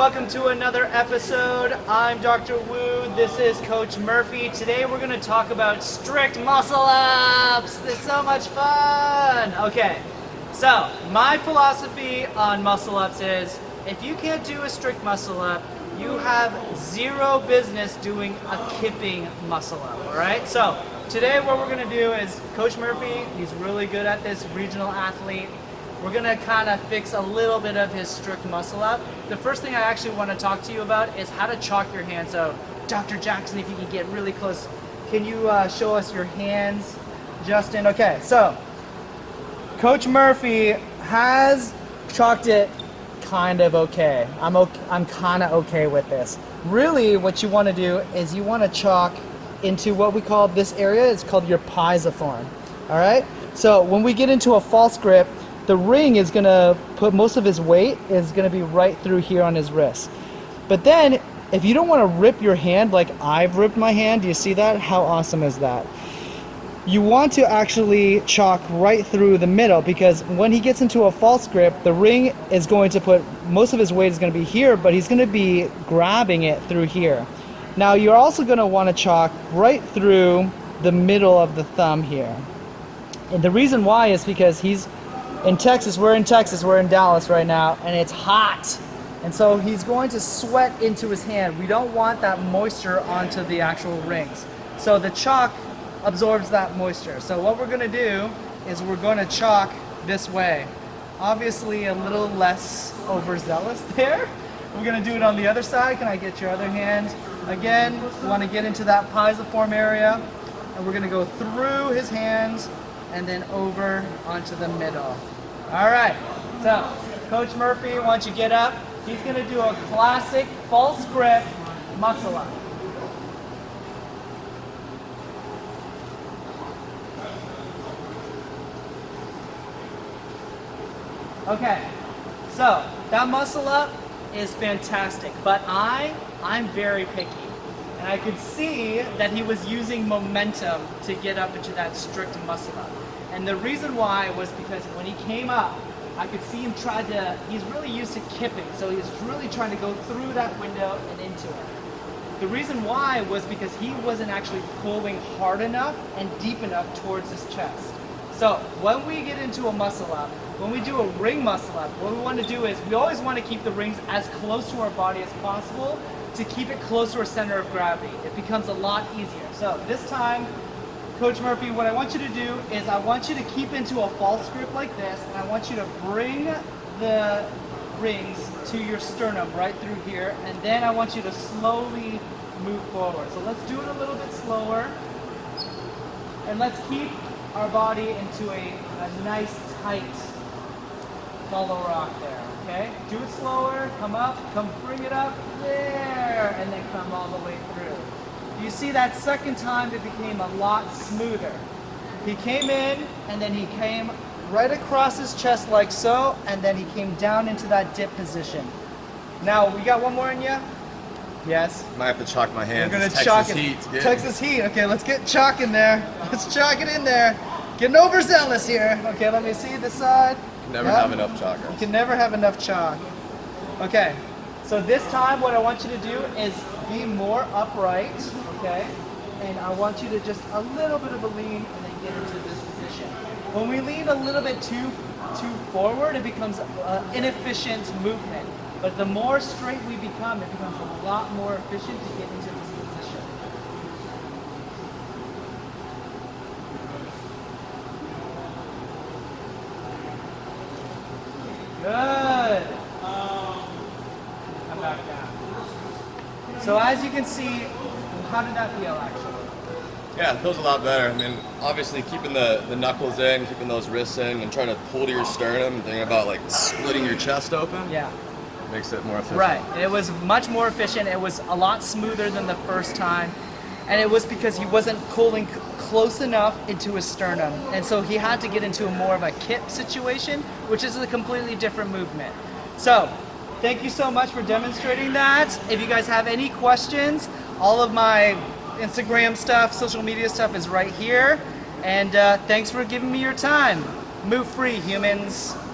welcome to another episode. I'm Dr. Wu, this is Coach Murphy. Today we're going to talk about strict muscle ups. They're so much fun. Okay, so my philosophy on muscle ups is if you can't do a strict muscle up, you have zero business doing a kipping muscle up, all right? So today what we're going to do is Coach Murphy, he's really good at this, regional athlete. We're gonna kind of fix a little bit of his strict muscle up. The first thing I actually want to talk to you about is how to chalk your hands. So Dr. Jackson, if you can get really close, can you show us your hands, Justin? Okay, so Coach Murphy has chalked it kind of okay. I'm kind of okay with this. Really what you want to do is you want to chalk into what we call this area, it's called your pisiform. All right, so when we get into a false grip, the ring is gonna put most of his weight is gonna be right through here on his wrist. But then if you don't want to rip your hand like I've ripped my hand, do you see that? How awesome is that? You want to actually chalk right through the middle, because when he gets into a false grip, the ring is going to put most of his weight is going to be here, but he's going to be grabbing it through here. Now you're also going to want to chalk right through the middle of the thumb here. And the reason why is because he's in Texas, we're in Dallas right now, and it's hot. And so he's going to sweat into his hand. We don't want that moisture onto the actual rings. So the chalk absorbs that moisture. So what we're gonna do is we're gonna chalk this way. Obviously a little less overzealous there. We're gonna do it on the other side. Can I get your other hand? Again, we wanna get into that pisiform area, and we're gonna go through his hands and then over onto the middle. All right, so Coach Murphy, why don't you get up? He's gonna do a classic false grip muscle up. Okay, so that muscle up is fantastic, but I'm very picky. And I could see that he was using momentum to get up into that strict muscle up. And the reason why was because when he came up, I could see him he's really used to kipping, so he's really trying to go through that window and into it. The reason why was because he wasn't actually pulling hard enough and deep enough towards his chest. So when we get into a muscle up, when we do a ring muscle up, what we want to do is we always want to keep the rings as close to our body as possible to keep it close to our center of gravity. It becomes a lot easier. So this time, Coach Murphy, what I want you to do is I want you to keep into a false grip like this, and I want you to bring the rings to your sternum right through here, and then I want you to slowly move forward. So let's do it a little bit slower, and let's keep our body into a nice tight follow rock there, okay? Do it slower, come up, bring it up, there, and then come all the way through. You see that second time it became a lot smoother. He came in, and then he came right across his chest like so, and then he came down into that dip position. Now, we got one more in you? Yes? Might have to chalk my hands. We're gonna chalk it. Heat. Yeah. Texas heat. Okay, let's get chalk in there. Let's chalk it in there. Getting overzealous here. Okay, let me see this side. Never have enough chalk. You can never have enough chalk. Okay, so this time what I want you to do is be more upright, okay? And I want you to just a little bit of a lean and then get into this position. When we lean a little bit too forward, it becomes inefficient movement. But the more straight we become, it becomes a lot more efficient to get into this position. Good. Come back down. So as you can see, how did that feel actually? Yeah, it feels a lot better. I mean, obviously keeping the knuckles in, keeping those wrists in, and trying to pull to your sternum, and thinking about like splitting your chest open. Yeah. Makes it more efficient. Right. It was much more efficient. It was a lot smoother than the first time. And it was because he wasn't pulling close enough into his sternum. And so he had to get into more of a kip situation, which is a completely different movement. So, thank you so much for demonstrating that. If you guys have any questions, all of my Instagram stuff, social media stuff is right here. And thanks for giving me your time. Move free, humans.